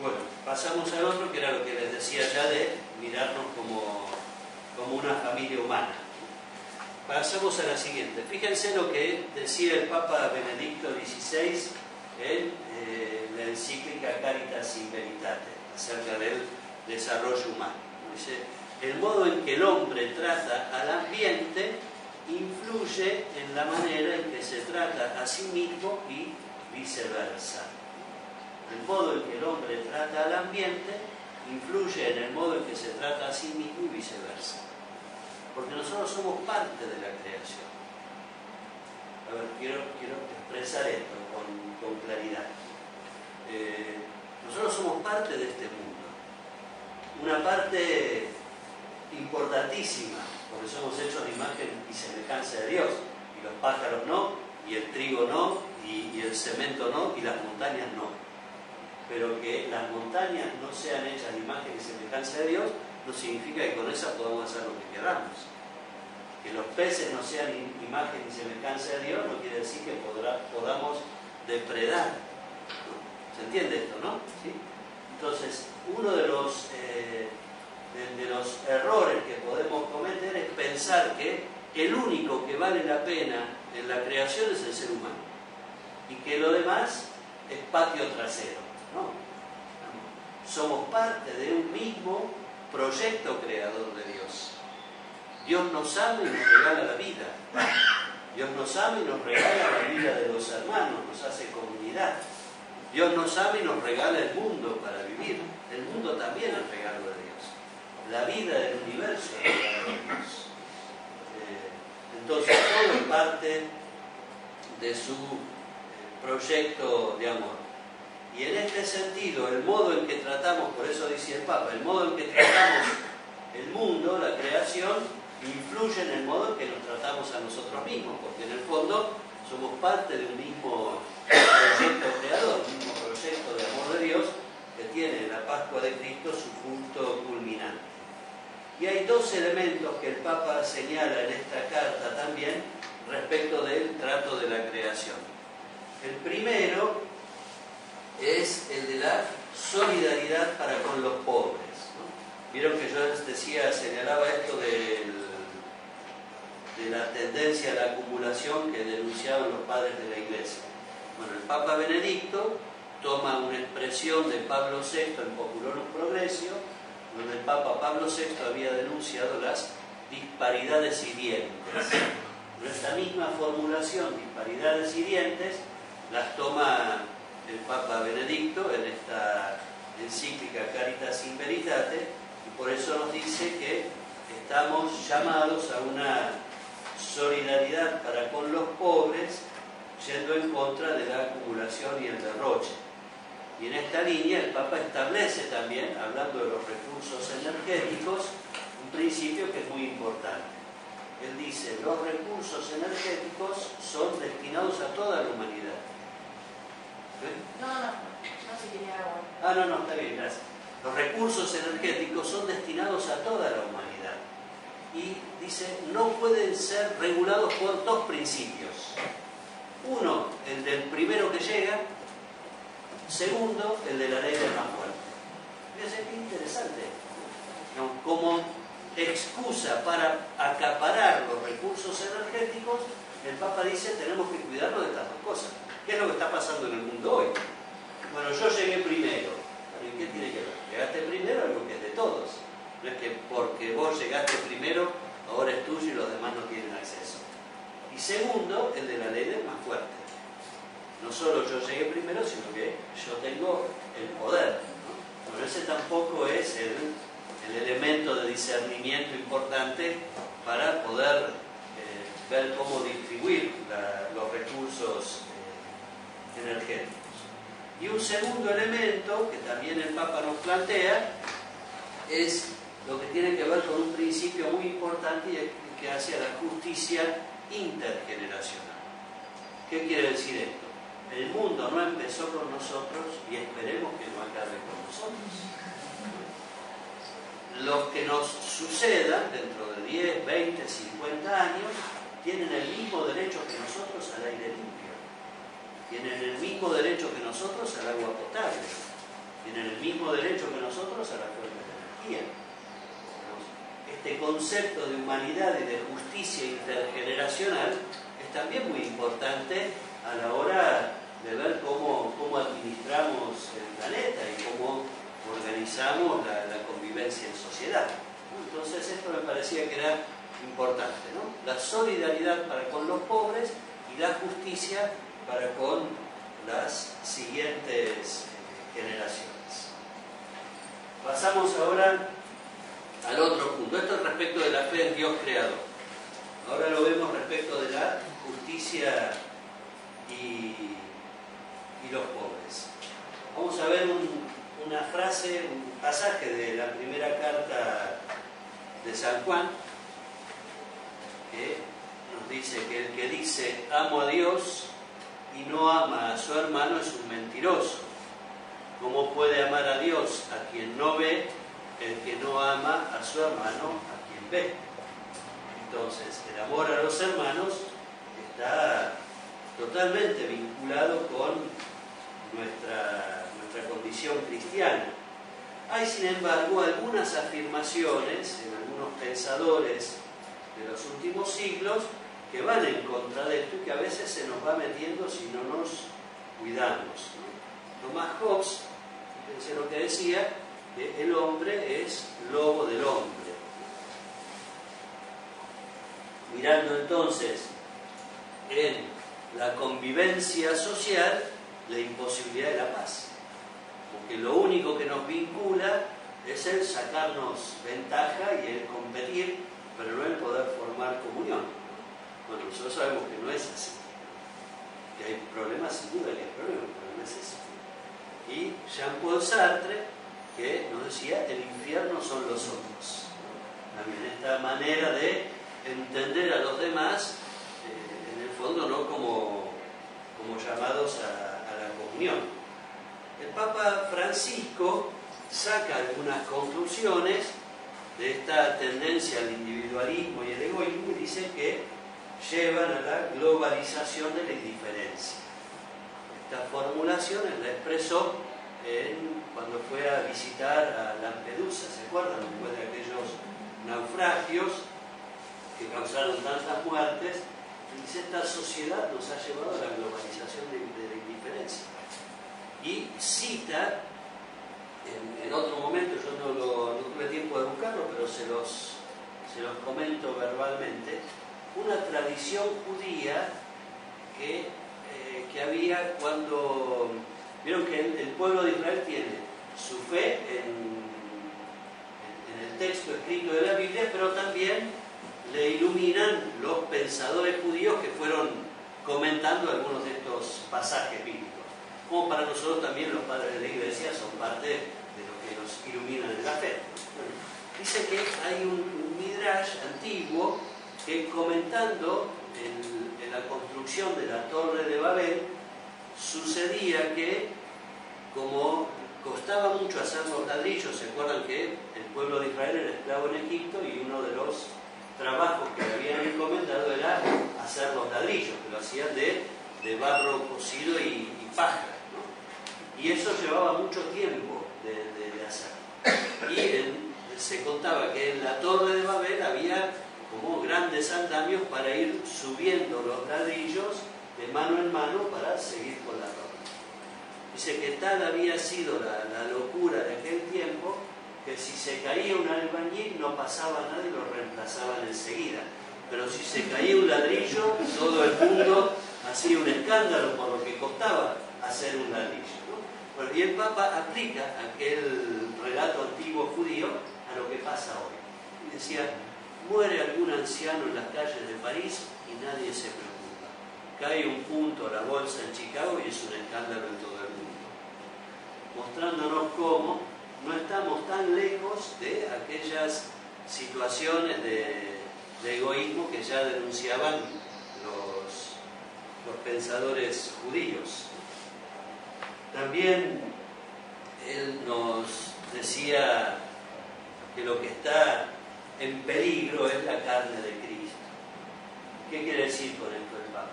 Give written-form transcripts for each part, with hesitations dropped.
Bueno, pasamos al otro, que era lo que les decía ya de mirarnos como una familia humana. Pasamos a la siguiente. Fíjense lo que decía el Papa Benedicto XVI en la encíclica Caritas in Veritate, acerca del desarrollo humano. Dice, el modo en que el hombre trata al ambiente influye en la manera en que se trata a sí mismo y viceversa. El modo en que el hombre trata al ambiente influye en el modo en que se trata a sí mismo y viceversa. Porque nosotros somos parte de la creación. A ver, quiero expresar esto con claridad. Nosotros somos parte de este mundo. Una parte importantísima, porque somos hechos de imagen y semejanza de Dios. Y los pájaros no, y el trigo no, y el cemento no, y las montañas no. Pero que las montañas no sean hechas de imagen y semejanza de Dios no significa que con esas podamos hacer lo que queramos. Que los peces no sean imagen y semejanza de Dios no quiere decir que podamos depredar. ¿Se entiende esto, no? ¿Sí? Entonces, uno de los errores que podemos cometer es pensar que el único que vale la pena en la creación es el ser humano y que lo demás es patio trasero. No. Somos parte de un mismo proyecto creador de Dios. Dios nos ama y nos regala la vida. Dios nos ama y nos regala la vida de los hermanos, nos hace comunidad. Dios nos ama y nos regala el mundo para vivir. El mundo también es regalo de Dios. La vida del universo es regalo de Dios. Entonces, todo es parte de su proyecto de amor. Y en este sentido, el modo en que tratamos, por eso dice el Papa, el modo en que tratamos el mundo, la creación, influye en el modo en que nos tratamos a nosotros mismos, porque en el fondo somos parte de un mismo proyecto creador, un mismo proyecto de amor de Dios que tiene en la Pascua de Cristo su punto culminante. Y hay dos elementos que el Papa señala en esta carta también respecto del trato de la creación. El primero es el de la solidaridad para con los pobres, ¿no? Vieron que yo les decía, señalaba esto de la tendencia a la acumulación que denunciaban los padres de la Iglesia. Bueno, el Papa Benedicto toma una expresión de Pablo VI en Populorum Progressio, donde el Papa Pablo VI había denunciado las disparidades hirientes. Pero esta misma formulación, disparidades hirientes, las toma el Papa Benedicto en esta encíclica Caritas in Veritate, y por eso nos dice que estamos llamados a una solidaridad para con los pobres, yendo en contra de la acumulación y el derroche. Y en esta línea el Papa establece también, hablando de los recursos energéticos, un principio que es muy importante. Él dice, los recursos energéticos son destinados a toda la humanidad. No se quería agua. No, está bien, gracias. Los recursos energéticos son destinados a toda la humanidad. Y dice, no pueden ser regulados por dos principios. Uno, el del primero que llega. Segundo, el de la ley del más fuerte. Fíjense qué interesante. ¿No? Como excusa para acaparar los recursos energéticos, el Papa dice, tenemos que cuidarnos de estas dos cosas. ¿Qué es lo que está pasando en el mundo hoy? Bueno, yo llegué primero. ¿Y qué tiene que ver? Llegaste primero, algo que es de todos. No es que porque vos llegaste primero, ahora es tuyo y los demás no tienen acceso. Y segundo, el de la ley del más fuerte. No solo yo llegué primero, sino que yo tengo el poder, ¿no? Pero ese tampoco es el elemento de discernimiento importante para poder ver cómo distribuir los recursos energéticos. Y un segundo elemento que también el Papa nos plantea es lo que tiene que ver con un principio muy importante y que hace a la justicia intergeneracional. ¿Qué quiere decir esto? El mundo no empezó con nosotros y esperemos que no acabe con nosotros. Los que nos sucedan dentro de 10, 20, 50 años tienen el mismo derecho que nosotros al aire limpio. Tienen el mismo derecho que nosotros al agua potable. tienen el mismo derecho que nosotros a las fuentes de energía. Este concepto de humanidad y de justicia intergeneracional es también muy importante a la hora de ver cómo administramos el planeta y cómo organizamos la convivencia en sociedad. Entonces esto me parecía que era importante, ¿no? La solidaridad para con los pobres y la justicia para con las siguientes generaciones. Pasamos ahora al otro punto. Esto es respecto de la fe en Dios creador. Ahora lo vemos respecto de la justicia y los pobres. Vamos a ver una frase, un pasaje de la primera carta de San Juan, que nos dice que el que dice amo a Dios y no ama a su hermano es un mentiroso. ¿Cómo puede amar a Dios a quien no ve el que no ama a su hermano a quien ve? Entonces, el amor a los hermanos está totalmente vinculado con nuestra condición cristiana. Hay, sin embargo, algunas afirmaciones en algunos pensadores de los últimos siglos que van en contra de esto y que a veces se nos va metiendo si no nos cuidamos, ¿no? Thomas Hobbes, fíjense lo que decía, que el hombre es lobo del hombre. Mirando entonces en la convivencia social, la imposibilidad de la paz. Porque lo único que nos vincula es el sacarnos ventaja y el competir, pero no el poder formar comunión. Bueno, nosotros sabemos que no es así. Que hay problemas, sin duda que hay problemas, pero no es así. Y Jean-Paul Sartre, que nos decía, el infierno son los otros. También esta manera de entender a los demás, en el fondo no como llamados a la comunión. El Papa Francisco saca algunas conclusiones de esta tendencia al individualismo y el egoísmo y dice que llevan a la globalización de la indiferencia. Esta formulación él la expresó cuando fue a visitar a Lampedusa, ¿se acuerdan? Después de aquellos naufragios que causaron tantas muertes, dice, esta sociedad nos ha llevado a la globalización de la indiferencia. Y cita, en otro momento, yo no tuve tiempo de buscarlo, pero se los comento verbalmente, una tradición judía que había cuando... Vieron que el pueblo de Israel tiene su fe en el texto escrito de la Biblia, pero también le iluminan los pensadores judíos que fueron comentando algunos de estos pasajes bíblicos. Como para nosotros también los padres de la Iglesia son parte de lo que nos iluminan en la fe. Bueno, dice que hay un midrash antiguo que comentando en la construcción de la Torre de Babel, sucedía que, como costaba mucho hacer los ladrillos, ¿se acuerdan que el pueblo de Israel era esclavo en Egipto y uno de los trabajos que le habían encomendado era hacer los ladrillos, que lo hacían de barro cocido y paja, ¿no? Y eso llevaba mucho tiempo de hacer. Y se contaba que en la Torre de Babel había como grandes andamios para ir subiendo los ladrillos de mano en mano para seguir con la torre. Dice que tal había sido la locura de aquel tiempo que si se caía un albañil no pasaba nadie y lo reemplazaban enseguida. Pero si se caía un ladrillo, todo el mundo hacía un escándalo por lo que costaba hacer un ladrillo, ¿no? Bueno, y el Papa aplica aquel relato antiguo judío a lo que pasa hoy. Y decía, muere algún anciano en las calles de París y nadie se preocupa. Cae un punto a la bolsa en Chicago y es un escándalo en todo el mundo. Mostrándonos cómo no estamos tan lejos de aquellas situaciones de egoísmo que ya denunciaban los pensadores judíos. También él nos decía que lo que está en peligro es la carne de Cristo. ¿Qué quiere decir con esto el Papa?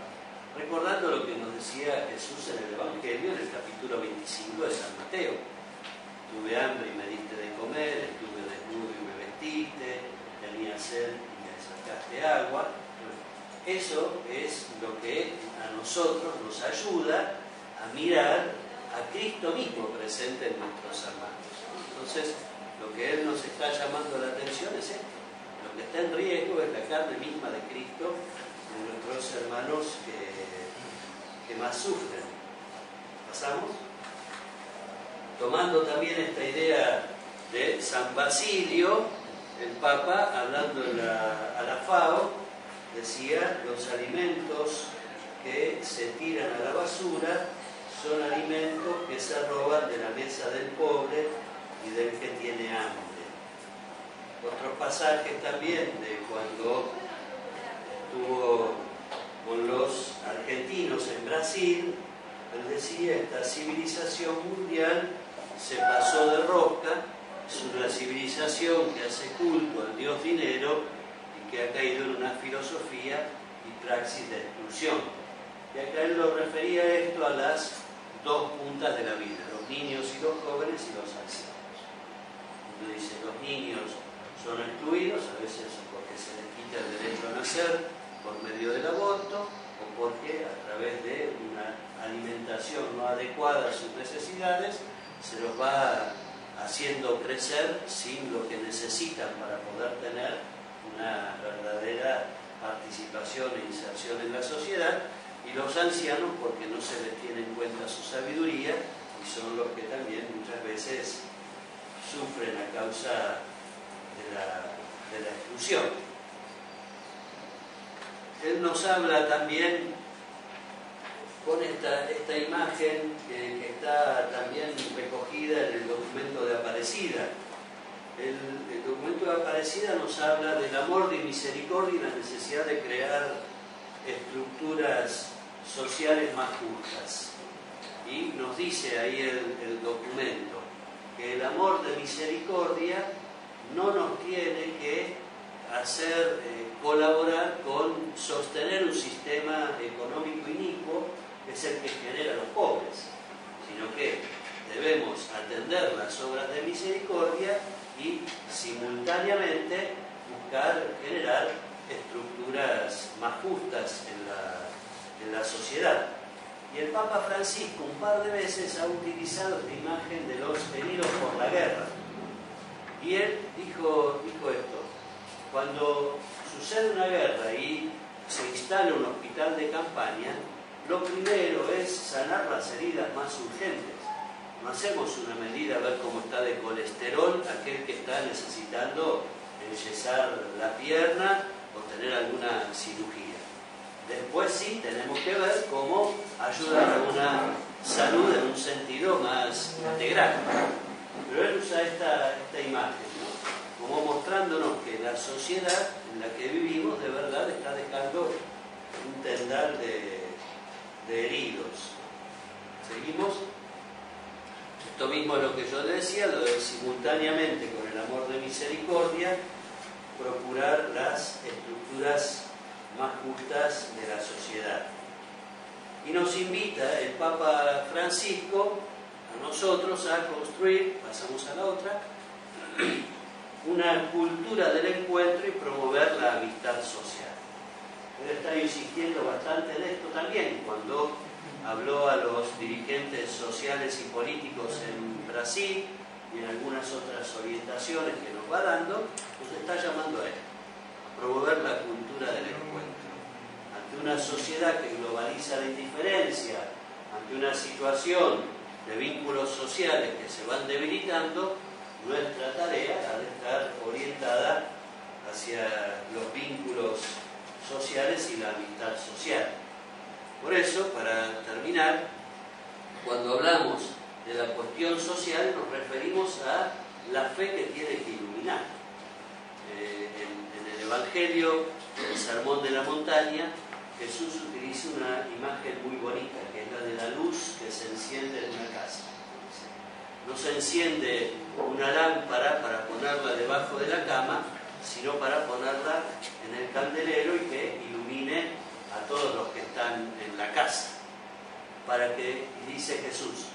Recordando lo que nos decía Jesús en el Evangelio, en el capítulo 25 de San Mateo. nosotros nos ayuda a mirar a Cristo mismo presente en nuestros hermanos. Entonces, lo que Él nos está llamando la atención es esto. Lo que está en riesgo es la carne misma de Cristo en nuestros hermanos que más sufren. ¿Pasamos? Tomando también esta idea de San Basilio, el Papa, hablando a la FAO, decía: los alimentos que se tiran a la basura son alimentos que se roban de la mesa del pobre y del que tiene hambre. Otros pasajes también de cuando estuvo con los argentinos en Brasil, él decía: esta civilización mundial se pasó de rosca, es una civilización que hace culto al dios dinero y que ha caído en una filosofía y praxis de exclusión. Y acá él lo refería a esto a las dos puntas de la vida, los niños y los jóvenes y los ancianos. Cuando dice los niños son excluidos, a veces porque se les quita el derecho a nacer por medio del aborto, o porque a través de una alimentación no adecuada a sus necesidades se los va haciendo crecer sin lo que necesitan para poder tener una verdadera participación e inserción en la sociedad, y los ancianos porque no se les tiene en cuenta su sabiduría y son los que también muchas veces sufren a causa de la exclusión. Él nos habla también con esta imagen que está también recogida en el documento de Aparecida. El documento de Aparecida nos habla del amor de misericordia y la necesidad de crear estructuras sociales más justas. Y nos dice ahí el documento que el amor de misericordia no nos tiene que hacer colaborar con sostener un sistema económico inicuo que es el que genera a los pobres, sino que debemos atender las obras de misericordia y simultáneamente buscar generar estructuras más justas en la sociedad. Y el Papa Francisco un par de veces ha utilizado esta imagen de los heridos por la guerra. Y él dijo esto: cuando sucede una guerra y se instala un hospital de campaña, lo primero es sanar las heridas más urgentes. No hacemos una medida a ver cómo está de colesterol aquel que está necesitando enyesar la pierna o tener alguna cirugía. Después sí tenemos que ver cómo ayudar a una salud en un sentido más integral. Pero él usa esta imagen, ¿no? Como mostrándonos que la sociedad en la que vivimos de verdad está dejando un tendal de heridos. ¿Seguimos? Esto mismo es lo que yo le decía, lo de simultáneamente con el amor de misericordia procurar las estructuras más justas de la sociedad. Y nos invita el Papa Francisco a nosotros a construir, pasamos a la otra, una cultura del encuentro y promover la amistad social. Él está insistiendo bastante en esto también cuando habló a los dirigentes sociales y políticos en Brasil y en algunas otras orientaciones que nos va dando, nos está llamando a él, a promover la cultura del encuentro. Ante una sociedad que globaliza la indiferencia, ante una situación de vínculos sociales que se van debilitando, nuestra tarea ha de estar orientada hacia los vínculos sociales y la amistad social. Por eso, para terminar, cuando hablamos de la cuestión social nos referimos a la fe que tiene que iluminar. En el Evangelio, en el Sermón de la Montaña, Jesús utiliza una imagen muy bonita, que es la de la luz que se enciende en una casa. No se enciende una lámpara para ponerla debajo de la cama, sino para ponerla en el candelero y que ilumine a todos los que están en la casa. Para que, dice Jesús,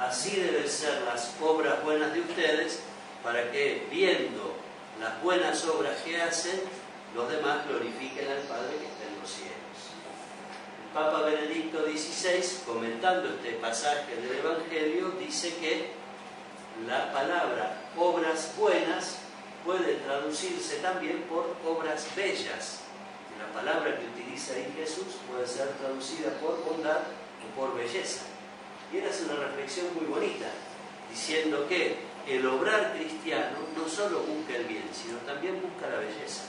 así deben ser las obras buenas de ustedes, para que, viendo las buenas obras que hacen, los demás glorifiquen al Padre que está en los cielos. Papa Benedicto XVI, comentando este pasaje del Evangelio, dice que la palabra obras buenas puede traducirse también por obras bellas. La palabra que utiliza ahí Jesús puede ser traducida por bondad o por belleza. Y él hace una reflexión muy bonita, diciendo que el obrar cristiano no solo busca el bien, sino también busca la belleza.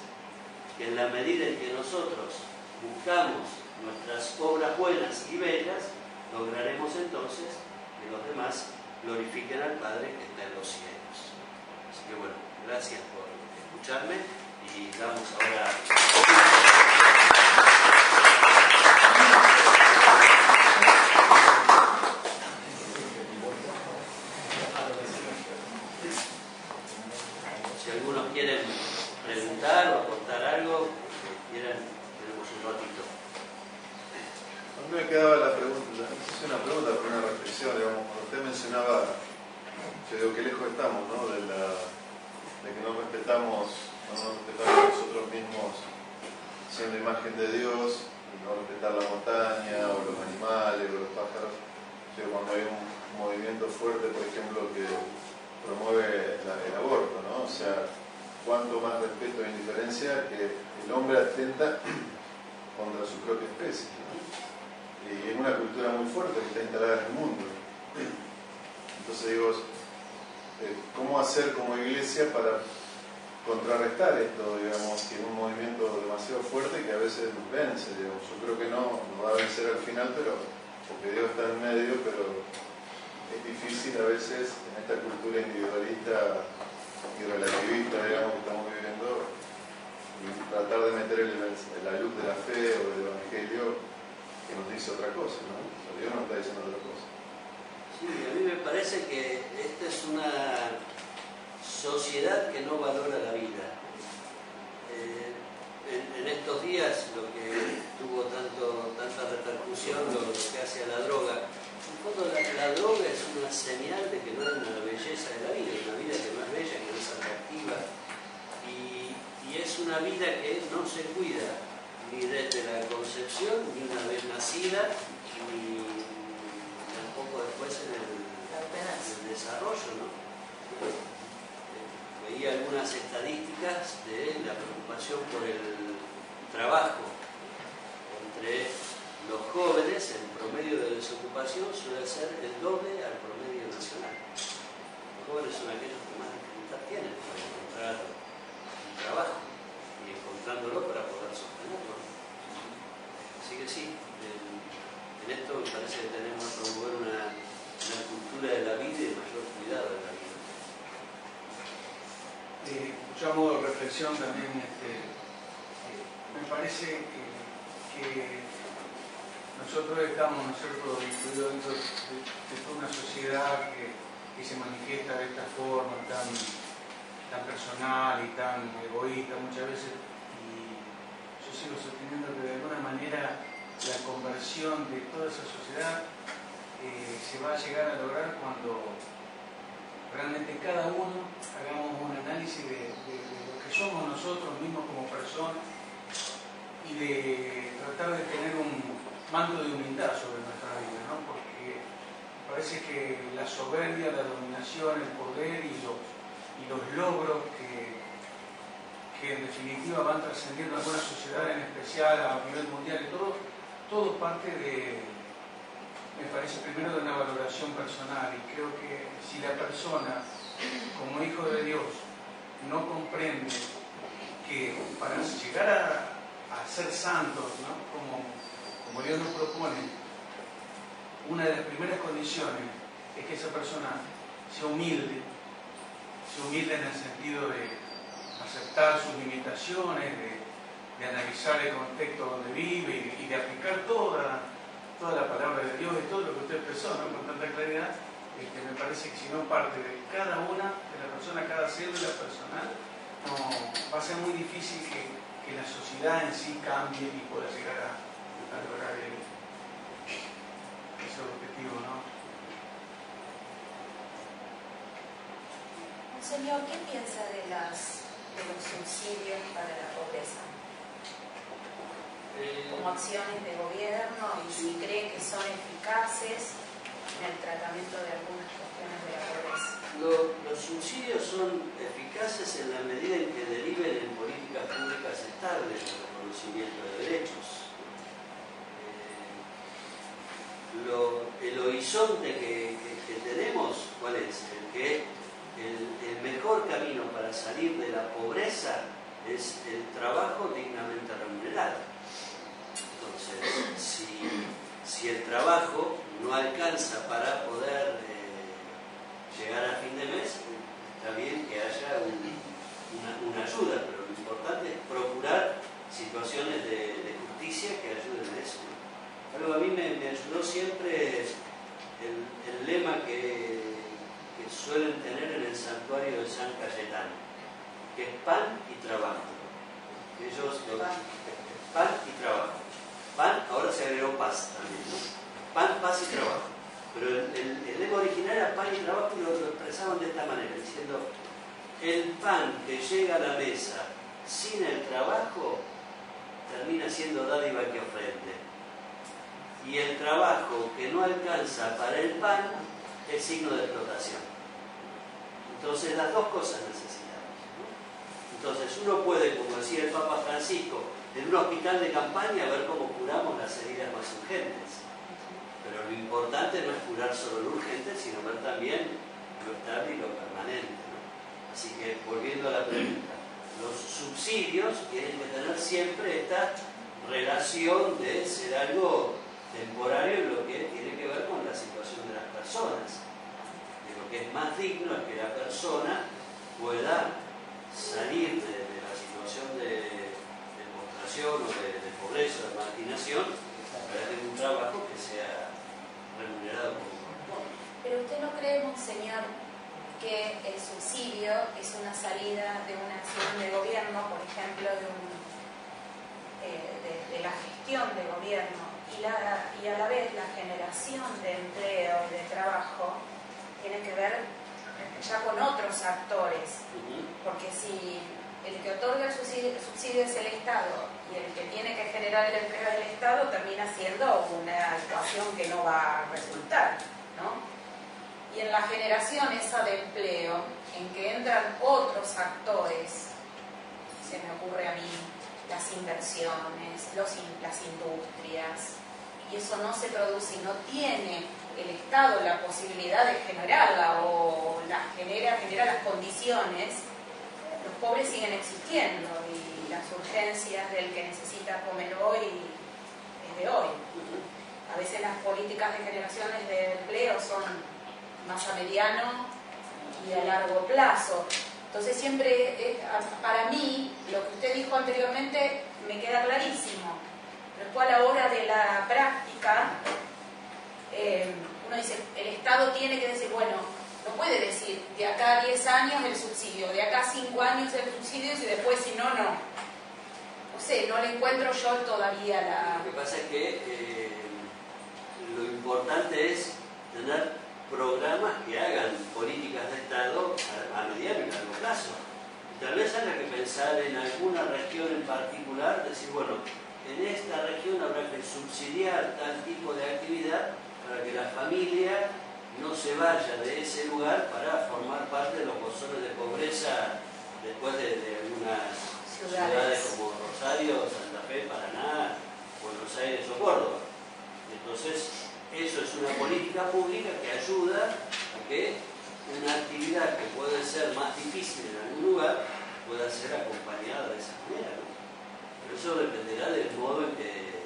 Que en la medida en que nosotros buscamos nuestras obras buenas y bellas, lograremos entonces que los demás glorifiquen al Padre que está en los cielos. Así que bueno, gracias por escucharme y damos ahora... Si algunos quieren preguntar o aportar algo, quieran, tenemos un ratito. A mí me quedaba la pregunta, no sé si es una pregunta, pero una reflexión, digamos, cuando usted mencionaba, yo digo, qué lejos estamos, ¿no? De que no respetamos nosotros mismos siendo imagen de Dios, no respetar la montaña, o los animales, o los pájaros. Yo, cuando hay un movimiento fuerte, por ejemplo, que promueve el aborto, ¿no? O sea, cuánto más respeto e indiferencia que el hombre atenta contra su propia especie, ¿no? Y en una cultura muy fuerte que está instalada en el mundo. Entonces digo, ¿cómo hacer como iglesia para contrarrestar esto, digamos, que es un movimiento demasiado fuerte que a veces nos vence, digamos? Yo creo que no va a vencer al final, pero porque Dios está en medio, pero es difícil a veces en esta cultura individualista y relativista, digamos, que estamos viviendo, y tratar de meter la luz de la fe o del Evangelio que nos dice otra cosa, ¿no? O sea, Dios nos está diciendo otra cosa. Sí, a mí me parece que esta es una sociedad que no valora la vida. En estos días, lo que tuvo tanta repercusión, lo que hace a la droga, en el fondo la droga es una señal de que no es una belleza de la vida, es una vida que no es bella, que no es atractiva, y es una vida que no se cuida, ni desde la concepción, ni una vez nacida, ni tampoco después en el desarrollo, ¿no? Veía algunas estadísticas de la preocupación por el trabajo entre los jóvenes. El promedio de desocupación suele ser el doble al promedio nacional. Los jóvenes son aquellos que más dificultad tienen para encontrar un trabajo y encontrándolo para poder sostenerlo. Así que sí, en esto me parece que tenemos que promover una cultura de la vida y mayor cuidado de la vida. Yo a modo de reflexión también, me parece que nosotros estamos, ¿no es cierto?, incluidos dentro de toda una sociedad que se manifiesta de esta forma tan personal y tan egoísta muchas veces, y yo sigo sosteniendo que de alguna manera la conversión de toda esa sociedad se va a llegar a lograr cuando realmente cada uno hagamos un análisis de lo que somos nosotros mismos como personas y de tratar de tener un manto de humildad sobre nuestra vida, ¿no? Porque parece que la soberbia, la dominación, el poder y los logros que en definitiva van trascendiendo a alguna sociedad en especial a nivel mundial y todo parte de, me parece, primero de una valoración personal, y creo que si la persona como hijo de Dios no comprende que para llegar a ser santos, ¿no?, como Dios nos propone, una de las primeras condiciones es que esa persona sea humilde en el sentido de aceptar sus limitaciones, de analizar el contexto donde vive y de aplicar toda la palabra de Dios y todo lo que usted expresó, ¿no?, con tanta claridad. Me parece que si no parte de cada una de la persona, cada célula personal, no, va a ser muy difícil que la sociedad en sí cambie y pueda llegar a lograr ese objetivo, ¿no? Señor, ¿qué piensa de los subsidios para la pobreza? como acciones de gobierno y si cree que son eficaces en el tratamiento de algunas cuestiones de la pobreza. Los subsidios son eficaces en la medida en que deriven en políticas públicas estables de reconocimiento de derechos. El horizonte que tenemos, ¿cuál es? El mejor camino para salir de la pobreza es el trabajo dignamente remunerado. Entonces, si el trabajo no alcanza para poder llegar a fin de mes, está bien que haya una ayuda, pero lo importante es procurar situaciones de justicia que ayuden a eso. Algo a mí me ayudó siempre el lema que suelen tener en el santuario de San Cayetano, que es pan y trabajo. Pan y trabajo. Pan, ahora se agregó paz también, ¿no? Pan, paz y trabajo. Pero el lema original era pan y trabajo y lo expresaban de esta manera, diciendo: el pan que llega a la mesa sin el trabajo termina siendo dádiva que ofrende. Y el trabajo que no alcanza para el pan es signo de explotación. Entonces las dos cosas necesitamos, ¿no? Entonces uno puede, como decía el Papa Francisco, en un hospital de campaña ver cómo curamos las heridas más urgentes. Pero lo importante no es curar solo lo urgente, sino ver también lo estable y lo permanente, ¿no? Así que, volviendo a la pregunta, los subsidios tienen que tener siempre esta relación de ser algo temporario en lo que tiene que ver con la situación de las personas. De lo que es más digno es que la persona pueda salir de la situación de postración o de pobreza o de marginación a través de un trabajo que sea remunerado como corresponde. Pero usted no cree, monseñor, que el subsidio es una salida de una acción de gobierno, por ejemplo, de la gestión de gobierno, y a la vez la generación de empleo y de trabajo tiene que ver ya con otros actores, porque si el que otorga el subsidio es el Estado y el que tiene que generar el empleo es el Estado, termina siendo una ecuación que no va a resultar, ¿no? Y en la generación esa de empleo, en que entran otros actores, se me ocurre a mí, las inversiones, las industrias, y eso no se produce y no tiene el Estado la posibilidad de generarla o la genera las condiciones, los pobres siguen existiendo y las urgencias del que necesita comer hoy es de hoy. A veces las políticas de generaciones de empleo son más a mediano y a largo plazo. Entonces siempre, para mí, lo que usted dijo anteriormente me queda clarísimo. Después a la hora de la práctica, uno dice, el Estado tiene que decir, bueno, no puede decir de acá a 10 años el subsidio, de acá a 5 años el subsidio y después si no, no. No sé, no le encuentro yo todavía la... Lo que pasa es que lo importante es tener programas que hagan políticas de Estado a mediano y largo plazo. Y tal vez haya que pensar en alguna región en particular, decir, bueno, en esta región habrá que subsidiar tal tipo de actividad para que la familia no se vaya de ese lugar para formar parte de los bolsones de pobreza después de algunas ciudades como Rosario, Santa Fe, Paraná, Buenos Aires o Córdoba. Entonces, eso es una política pública que ayuda a que una actividad que puede ser más difícil en algún lugar pueda ser acompañada de esa manera, ¿no? Pero eso dependerá del modo en que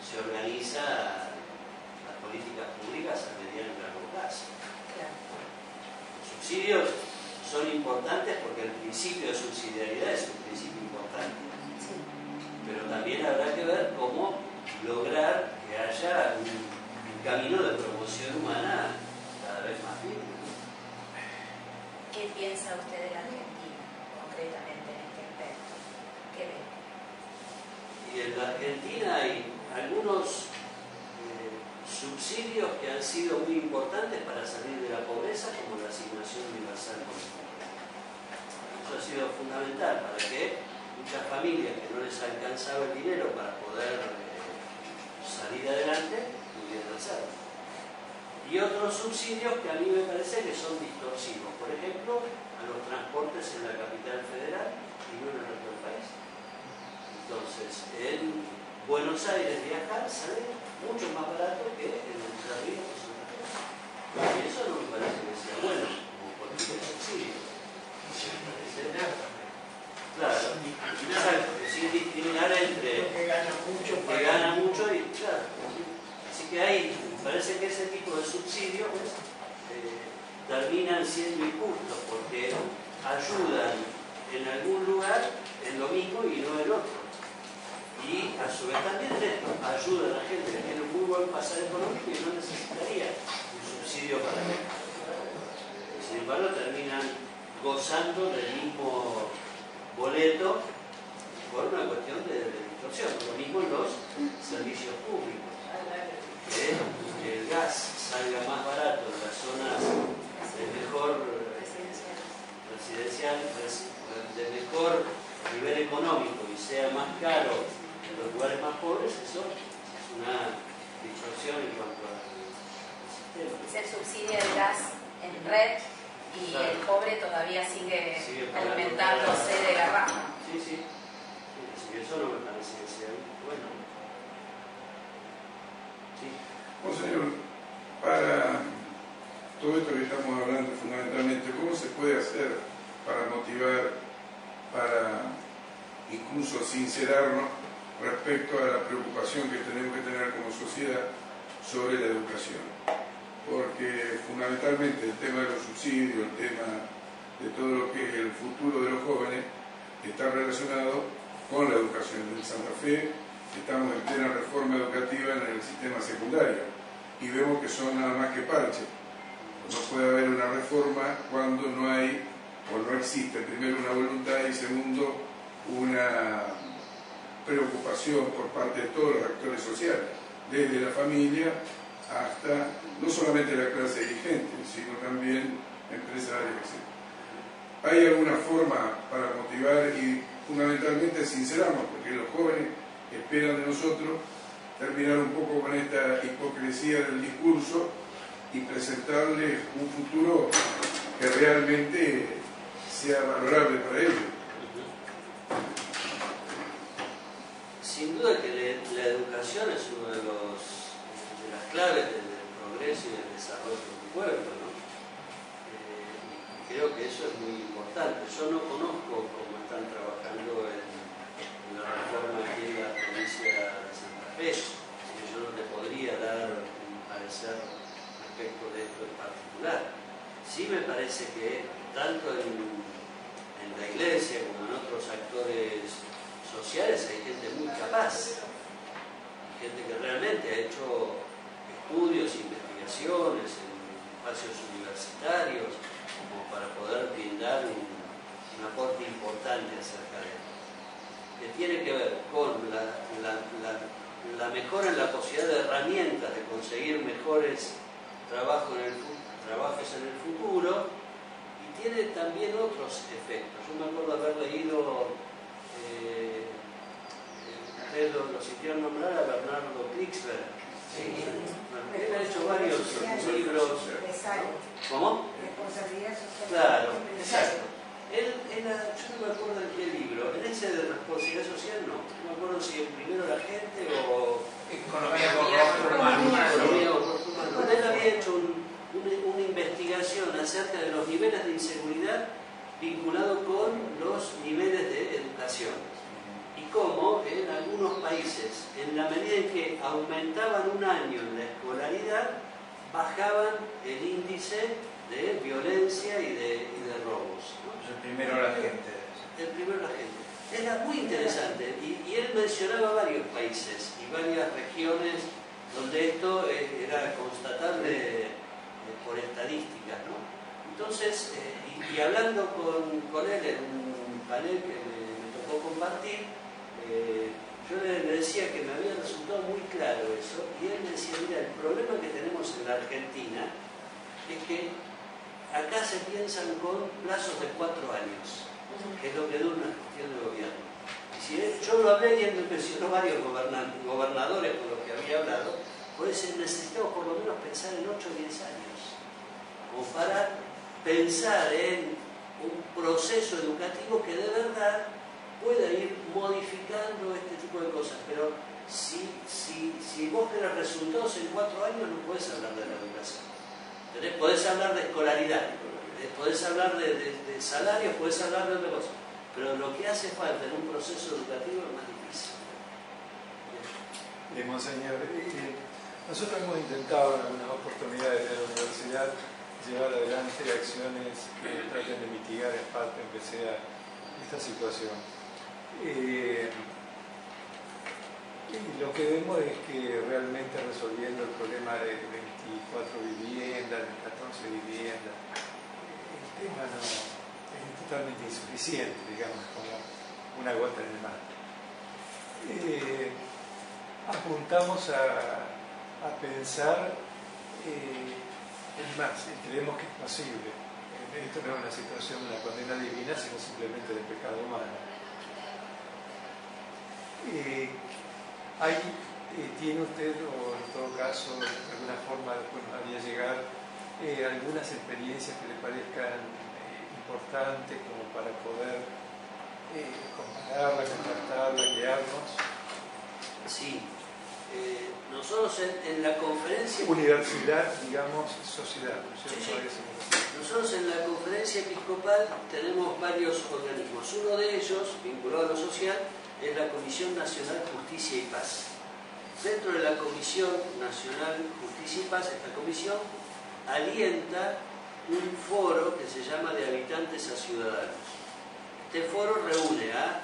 se organiza las políticas públicas a mediano y largo plazo. Claro. Los subsidios son importantes porque el principio de subsidiariedad es un principio importante. Sí. Pero también habrá que ver cómo lograr que haya un camino de promoción humana cada vez más firme. ¿Qué piensa usted de la Argentina, concretamente en este aspecto? ¿Qué ve? Y en la Argentina hay algunos subsidios que han sido muy importantes para salir de la pobreza, como la asignación universal por hijo. Eso ha sido fundamental para que muchas familias que no les alcanzaba el dinero para poder salir adelante, pudieran hacerlo. Y otros subsidios que a mí me parece que son distorsivos. Por ejemplo, a los transportes en la capital federal y no en el resto del país. Entonces, en Buenos Aires viajar sale mucho más barato que en Entre Ríos o Santa Fe. Y eso no me parece que sea bueno, como política de subsidio. Claro, exacto, sin discriminar entre que gana mucho y claro. Así que hay, parece que ese tipo de subsidios terminan siendo injustos porque ayudan en algún lugar en lo mismo y no en otro. Y a su vez también ayuda a la gente que tiene un muy buen pasar económico y no necesitaría un subsidio para ello. Sin embargo, terminan gozando del mismo boleto por una cuestión de distorsión. Lo mismo en los servicios públicos. Que el gas salga más barato en las zonas de mejor residencial, de mejor nivel económico y sea más caro en los lugares más pobres, eso es una distorsión en cuanto al sistema. Se subsidia el gas en red y claro, el pobre todavía sigue alimentándose la de garrafa. Sí, sí. Así que eso no me parece que sea bueno. Sí. Bueno, señor, para todo esto que estamos hablando fundamentalmente, ¿cómo se puede hacer para motivar, para incluso sincerarnos respecto a la preocupación que tenemos que tener como sociedad sobre la educación? Porque fundamentalmente el tema de los subsidios, el tema de todo lo que es el futuro de los jóvenes, está relacionado con la educación. En Santa Fe estamos en plena reforma educativa en el sistema secundario y vemos que son nada más que parches. No puede haber una reforma cuando no hay o no existe, primero, una voluntad y segundo, una preocupación por parte de todos los actores sociales, desde la familia hasta no solamente la clase dirigente, sino también empresarios, etc. ¿Hay alguna forma para motivar y fundamentalmente sincerarnos? Porque los jóvenes esperan de nosotros terminar un poco con esta hipocresía del discurso y presentarles un futuro que realmente sea valorable para ellos. Sin duda que la educación es uno de las claves del progreso y del desarrollo de un pueblo, ¿no? Creo que eso es muy importante. Yo no conozco cómo están trabajando en la reforma aquí en la provincia de Santa Fe, así que yo no te podría dar un parecer respecto de esto en particular. Sí me parece que tanto en la iglesia como en otros actores sociales hay gente muy capaz, gente que realmente ha hecho estudios, investigaciones en espacios universitarios como para poder brindar un aporte importante acerca de esto, que tiene que ver con la mejora en la posibilidad de herramientas de conseguir mejores trabajos en el futuro, y tiene también otros efectos. Yo me acuerdo haber leído, ustedes lo sintieron nombrar a Bernardo Klixberg. Sí. Bueno, él ha hecho varios libros. ¿Cómo? Responsabilidad social. Claro, exacto. Yo no me acuerdo en qué libro, en ese de responsabilidad social no me acuerdo si el primero la gente o Economía con rostro humano. Él había hecho una investigación acerca de los niveles de inseguridad vinculados con los niveles de educación y cómo en algunos países, en la medida en que aumentaban un año en la escolaridad, bajaban el índice de violencia y de robos, ¿no? El primero la gente. El primero la gente. Era muy interesante y él mencionaba varios países y varias regiones donde esto era constatable por estadísticas, ¿no? Entonces, y hablando con él en un panel que me tocó compartir, yo le decía que me había resultado muy claro eso, y él me decía, mira, el problema que tenemos en la Argentina es que acá se piensan con plazos de 4 años, que es lo que dura una gestión de gobierno. yo lo hablé y él me mencionó varios gobernadores con los que había hablado, pues necesitamos por lo menos pensar en 8 o 10 años, como para pensar en un proceso educativo que de verdad pueda ir modificando este tipo de cosas. Pero si vos querés resultados en 4 años, no podés hablar de la educación. Podés hablar de escolaridad, podés hablar de salarios, podés hablar de otra cosa. Pero lo que hace falta en un proceso educativo es más difícil. Monseñor, nosotros hemos intentado en algunas oportunidades de la universidad llevar adelante acciones que traten de mitigar en parte, aunque sea, esta situación. Y lo que vemos es que realmente resolviendo el problema de 24 viviendas, de 14 viviendas, el tema no es totalmente insuficiente, digamos, como una gota en el mar. Apuntamos a pensar es más, creemos que es posible. Esto no es una situación de una condena divina, sino simplemente de pecado humano. ¿Tiene usted, o en todo caso, de alguna forma después nos haría llegar algunas experiencias que le parezcan importantes como para poder compararla, contrastarla, guiarnos? Sí. Nosotros en la conferencia... Universidad, digamos, sociedad, ¿no es cierto? Sí. Nosotros en la conferencia episcopal tenemos varios organismos. Uno de ellos, vinculado a lo social, es la Comisión Nacional Justicia y Paz. Dentro de la Comisión Nacional Justicia y Paz, esta comisión alienta un foro que se llama de habitantes a ciudadanos. Este foro reúne a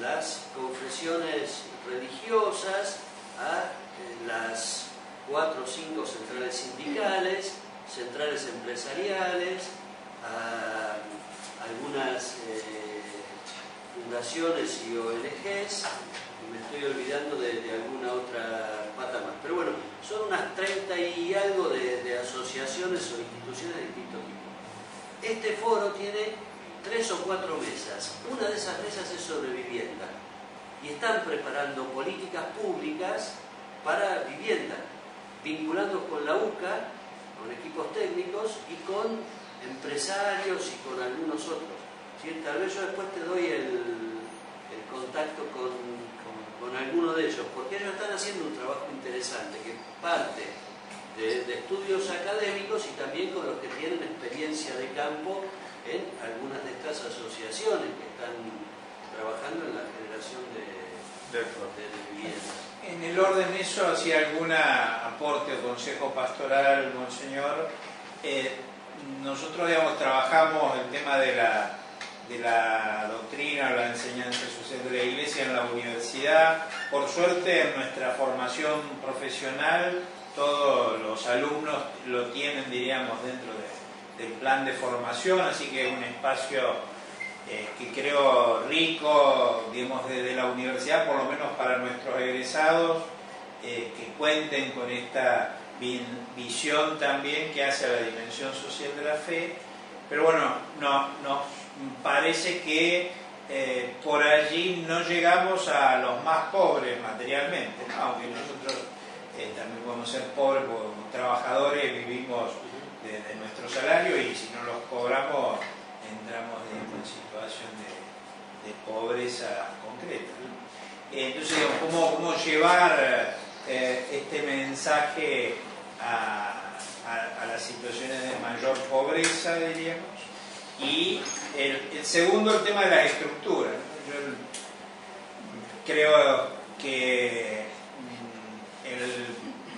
las confesiones religiosas, a las 4 o 5 centrales sindicales, centrales empresariales, a algunas fundaciones y ONGs, y me estoy olvidando de alguna otra pata más. Pero bueno, son unas 30 y algo de asociaciones o instituciones de distinto tipo. Este foro tiene 3 o 4 mesas. Una de esas mesas es sobre vivienda. Y están preparando políticas públicas para vivienda, vinculando con la UCA, con equipos técnicos y con empresarios y con algunos otros. ¿Sí? Tal vez yo después te doy el contacto con alguno de ellos, porque ellos están haciendo un trabajo interesante que parte de estudios académicos y también con los que tienen experiencia de campo en algunas de estas asociaciones que están trabajando en la generación de viviendas. En el orden de eso, hacía algún aporte o consejo pastoral, Monseñor. Nosotros, digamos, trabajamos el tema de la doctrina o la enseñanza social de la Iglesia en la universidad. Por suerte, en nuestra formación profesional, todos los alumnos lo tienen, diríamos, dentro del plan de formación, así que es un espacio que creo rico, digamos, desde la universidad, por lo menos para nuestros egresados, que cuenten con esta visión también que hace a la dimensión social de la fe. Pero bueno, nos parece que por allí no llegamos a los más pobres materialmente, ¿no? Aunque nosotros también podemos ser pobres, como trabajadores vivimos de nuestro salario y si no los cobramos entramos en una situación de pobreza concreta, ¿no? Entonces, ¿cómo llevar este mensaje a las situaciones de mayor pobreza, diríamos? Y el segundo, el tema de la estructura, ¿no? Yo creo que el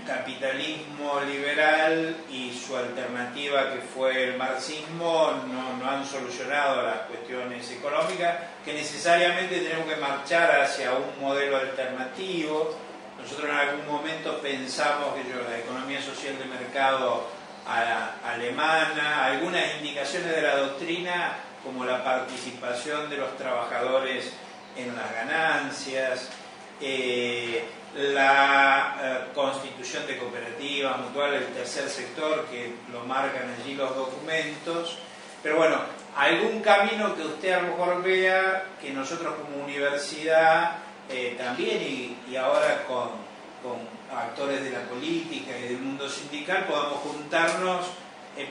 capitalismo liberal y su alternativa, que fue el marxismo, no han solucionado las cuestiones económicas, que necesariamente tenemos que marchar hacia un modelo alternativo. Nosotros en algún momento pensamos que la economía social de mercado alemana, algunas indicaciones de la doctrina, como la participación de los trabajadores en las ganancias, la constitución de cooperativas mutuales, el tercer sector, que lo marcan allí los documentos. Pero bueno, algún camino que usted a lo mejor vea que nosotros como universidad también y ahora con actores de la política y del mundo sindical podamos juntarnos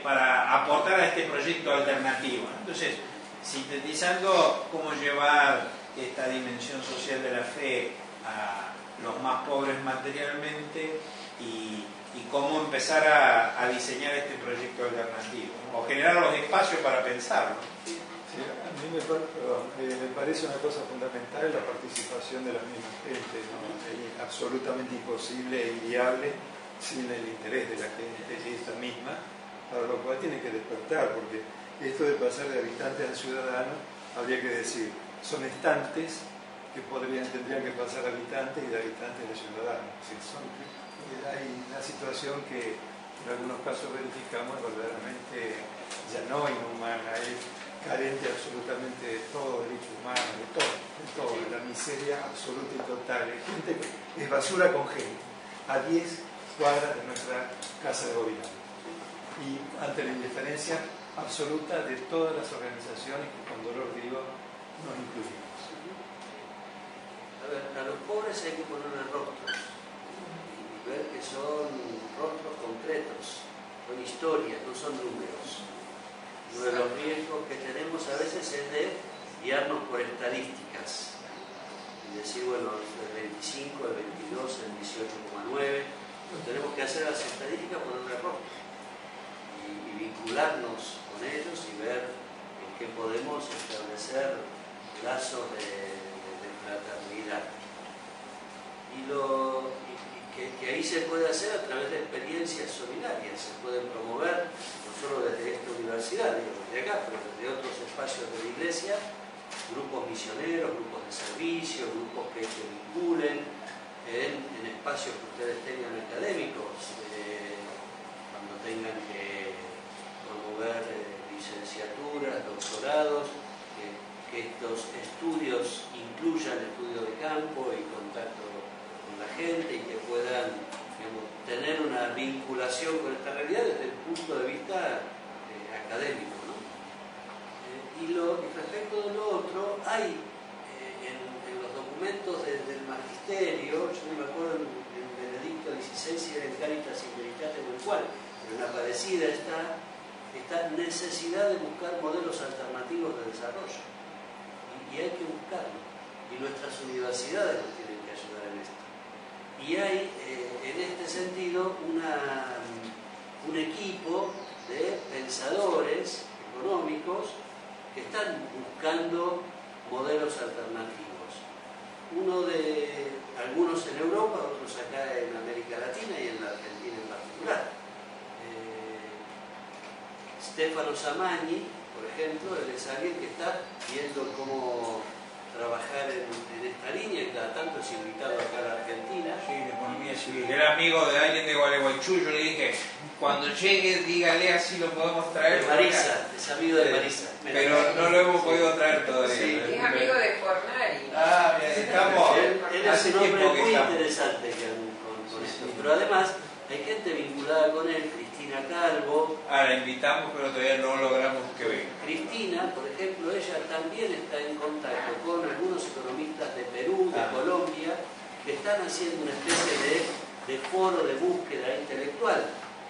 para aportar a este proyecto alternativo. Entonces, sintetizando cómo llevar esta dimensión social de la fe a los más pobres materialmente y cómo empezar a diseñar este proyecto alternativo, ¿no? O generar los espacios para pensarlo. Sí, a mí me parece una cosa fundamental la participación de la misma gente, ¿no? Es absolutamente imposible e inviable sin el interés de la gente, esta misma, para lo cual tiene que despertar, porque esto de pasar de habitante a ciudadano, habría que decir, son estantes que tendrían que pasar a habitantes y de habitantes a ciudadanos. Hay una situación que en algunos casos verificamos verdaderamente ya no inhumana, es carente absolutamente de todo derecho humano, de todo, de la miseria absoluta y total. Hay gente que es basura con gente, a 10 cuadras de nuestra casa de gobierno. Y ante la indiferencia absoluta de todas las organizaciones que con dolor digo nos incluimos. A ver, a los pobres hay que ponerle rostros y ver que son rostros concretos, son historias, no son números. Uno de los riesgos que tenemos a veces es de guiarnos por estadísticas y decir, bueno, el 25, el 22, el 18,9, lo tenemos que hacer a las estadísticas ponerle rostro y vincularnos con ellos y ver en qué podemos establecer lazos de fraternidad. Y que ahí se puede hacer a través de experiencias solidarias, se pueden promover no solo desde esta universidad, digo, desde acá, pero desde otros espacios de la iglesia, grupos misioneros, grupos de servicio, grupos que vinculen en espacios que ustedes tengan académicos, cuando tengan que promover licenciaturas, doctorados, que estos estudios incluyan estudio de campo y contacto con la gente y que puedan, digamos, tener una vinculación con esta realidad desde el punto de vista académico, ¿no? Y respecto de lo otro, hay en los documentos del magisterio, yo no me acuerdo en Benedicto XVI si era en Caritas in Veritate o en cual, pero en la parecida está esta necesidad de buscar modelos alternativos de desarrollo. Y hay que buscarlo. Y nuestras universidades nos tienen que ayudar en esto. Y hay, en este sentido, un equipo de pensadores económicos que están buscando modelos alternativos. Algunos en Europa, otros acá en América Latina y en la Argentina en particular. Stefano Samagni, por ejemplo, él es alguien que está viendo cómo trabajar en esta línea y cada tanto es invitado acá a la Argentina. Sí, de economía civil. Era amigo de alguien de Gualeguaychú, yo le dije, cuando llegue dígale así lo podemos traer. De Marisa, es amigo de Marisa. Pero no lo hemos podido traer todavía. Sí. Es amigo de Fornari. Ah, bien, estamos. Él es un hombre muy interesante con esto. Pero además hay gente vinculada con él, Cristina Calvo. La invitamos, pero todavía no logramos que venga. Cristina, por ejemplo, ella también está en contacto con algunos economistas de Perú, de Colombia, que están haciendo una especie de foro de búsqueda intelectual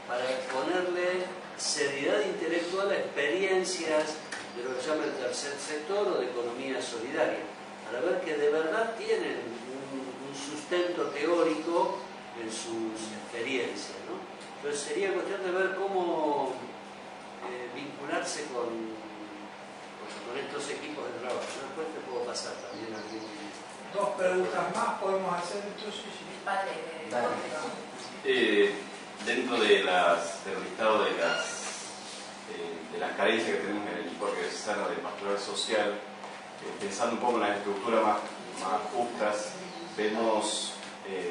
para ponerle seriedad intelectual a experiencias de lo que se llama el tercer sector o de economía solidaria, para ver que de verdad tienen un sustento teórico en sus experiencias, ¿no? Entonces sería cuestión de ver cómo vincularse con estos equipos de trabajo. Después te puedo pasar también aquí. Dos preguntas más podemos hacer entonces. Dentro del listado de las carencias que tenemos en el equipo arquidiocesano de pastoral social, pensando un poco en las estructuras más justas, vemos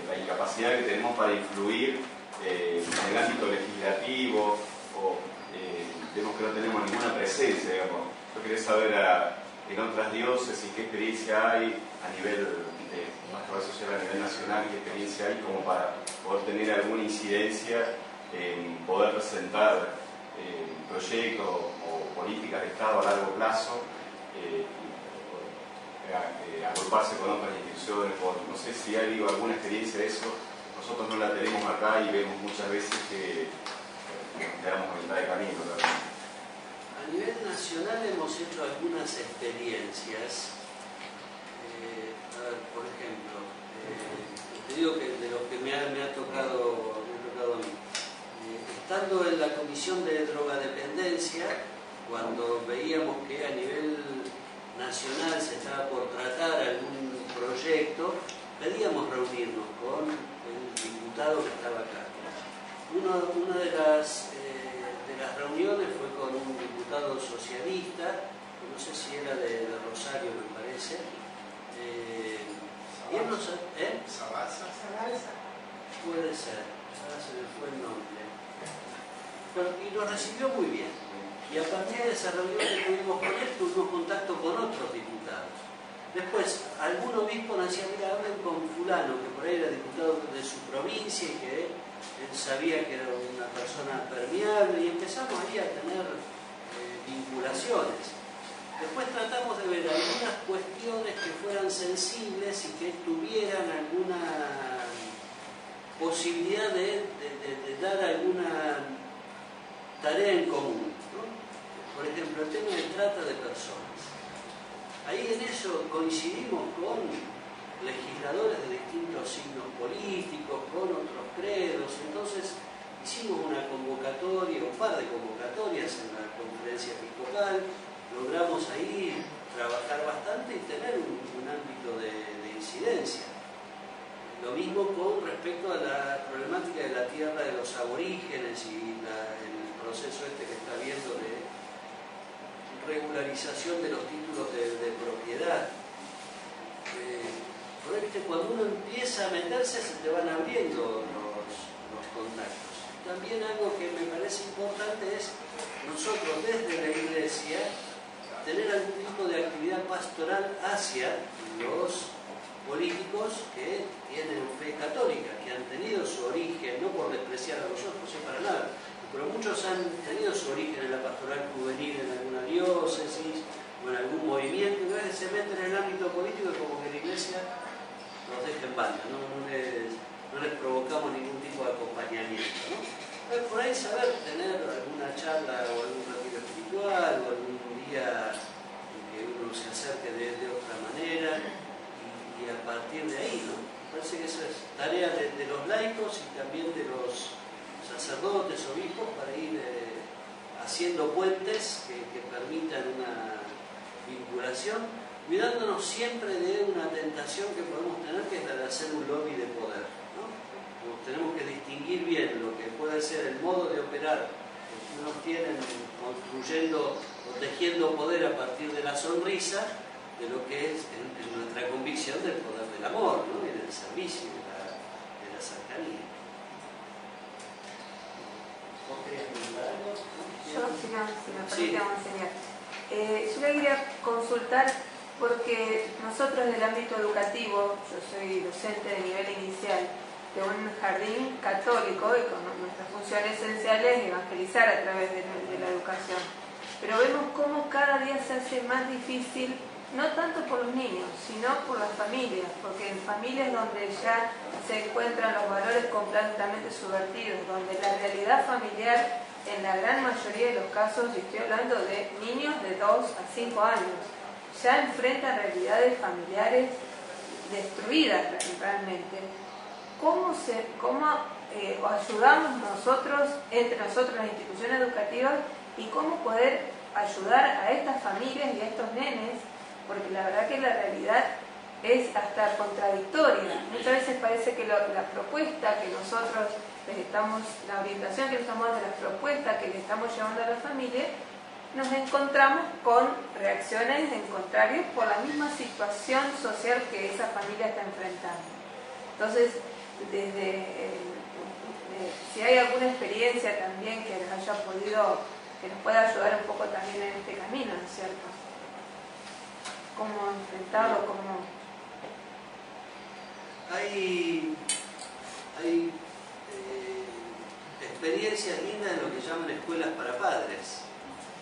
la incapacidad que tenemos para influir en el ámbito legislativo, o vemos que no tenemos ninguna presencia, digamos. Yo quería saber en otras diócesis qué experiencia hay a nivel de pastoral social a nivel nacional, qué experiencia hay como para poder tener alguna incidencia en poder presentar proyectos o políticas de Estado a largo plazo, agruparse con otras instituciones, no sé si hay alguna experiencia de eso. Nosotros no la tenemos acá y vemos muchas veces que quedamos a mitad de camino también. A nivel nacional hemos hecho algunas experiencias. A ver, por ejemplo, te digo que de lo que me ha tocado a mí. Estando en la Comisión de Drogadependencia, cuando veíamos que a nivel nacional se estaba por tratar algún proyecto, pedíamos reunirnos con el diputado que estaba acá. Una de las reuniones fue con un diputado socialista, no sé si era de Rosario, me parece. Y él nos, ¿Sabasa? puede ser, ahora se me fue el nombre. Y nos recibió muy bien. Y a partir de esa reunión que tuvimos con él, tuvimos contacto con otros diputados. Después, algún obispo nos decía, mira, hablen con fulano, que por ahí era diputado de su provincia y que él sabía que era una persona permeable, y empezamos ahí a tener vinculaciones. Después tratamos de ver algunas cuestiones que fueran sensibles y que tuvieran alguna posibilidad de dar alguna tarea en común, ¿no? Por ejemplo, el tema de trata de personas. Ahí en eso coincidimos con legisladores de distintos signos políticos, con otros credos. Entonces hicimos una convocatoria, un par de convocatorias en la conferencia episcopal. Logramos ahí trabajar bastante y tener un ámbito de incidencia. Lo mismo con respecto a la problemática de la tierra de los aborígenes y el proceso este que está habiendo de regularización de los títulos de propiedad. Cuando uno empieza a meterse se te van abriendo los contactos. También algo que me parece importante es nosotros desde la Iglesia tener algún tipo de actividad pastoral hacia los políticos que tienen fe católica, que han tenido su origen, no por despreciar a los otros, para nada, pero muchos han tenido su origen en la pastoral juvenil en alguna diócesis o en algún movimiento, y luego se meten en el ámbito político y como que la Iglesia los deja en banda, no les provocamos ningún tipo de acompañamiento, ¿no? Pero por ahí saber tener alguna charla o algún retiro espiritual o algún día en que uno se acerque de otra manera y a partir de ahí, ¿no? Me parece que eso es tarea de los laicos y también de los sacerdotes, obispos, para ir haciendo puentes que permitan una vinculación, cuidándonos siempre de una tentación que podemos tener, que es la de hacer un lobby de poder, ¿no? Tenemos que distinguir bien lo que puede ser el modo de operar que unos tienen construyendo o tejiendo poder a partir de la sonrisa, de lo que es en nuestra convicción del poder del amor, ¿no? Y del servicio, de la cercanía. Yo, si me permite, enseñar. Yo le quería consultar porque nosotros en el ámbito educativo, yo soy docente de nivel inicial de un jardín católico y con nuestra función esencial es evangelizar a través de la educación. Pero vemos cómo cada día se hace más difícil, no tanto por los niños, sino por las familias, porque en familias donde ya se encuentran los valores completamente subvertidos, donde la realidad familiar en la gran mayoría de los casos, y estoy hablando de niños de 2 a 5 años, ya enfrentan realidades familiares destruidas realmente. ¿Cómo ayudamos nosotros, entre nosotros las instituciones educativas, y cómo poder ayudar a estas familias y a estos nenes? Porque la verdad que la realidad es hasta contradictoria. Muchas veces parece que la propuesta que nosotros les estamos, la orientación que les estamos dando, la propuesta que le estamos llevando a la familia, nos encontramos con reacciones en contrario por la misma situación social que esa familia está enfrentando. Entonces, si hay alguna experiencia también que les haya podido, que nos pueda ayudar un poco también en este camino, ¿no es cierto? ¿Cómo enfrentarlo? ¿Cómo? Hay experiencias lindas en lo que llaman escuelas para padres.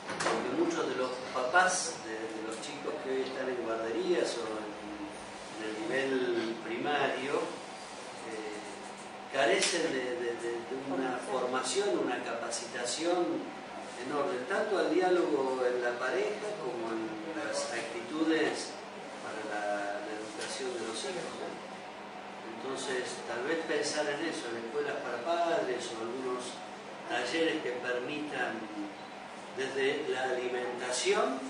porque muchos de los papás de los chicos que hoy están en guarderías o en el nivel primario carecen de una formación, una capacitación en orden, tanto al diálogo en la pareja como en las actitudes para la educación de los hijos, ¿no? Entonces, tal vez pensar en eso, en escuelas para padres o algunos talleres que permitan desde la alimentación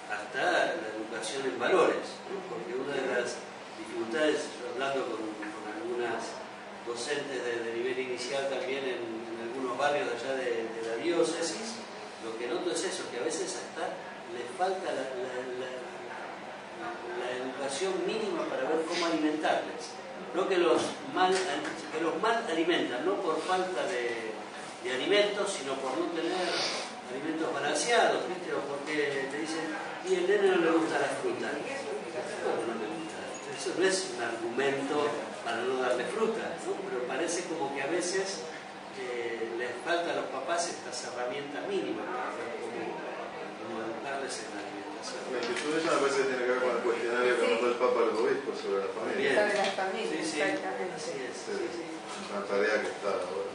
hasta la educación en valores, ¿no? Porque una de las dificultades, hablando con algunas docentes de nivel inicial también en algunos barrios allá de la diócesis, lo que noto es eso, que a veces hasta les falta la educación mínima para ver cómo alimentarles. No que los mal alimentan, no por falta de alimentos, sino por no tener alimentos balanceados, ¿viste? O porque te dicen, y el nene no le gusta la fruta. ¿Cómo no le gusta? Eso no es un argumento para no darle fruta, ¿no? Pero parece como que a veces les falta a los papás estas herramientas mínimas para ver cómo educarles en la alimentación. La inquietud esa me parece que tiene que ver con el cuestionario que mandó el Papa a los obispos sobre la familia. Sobre las familias, sí, exactamente. así es. Sí, una tarea que está ahora.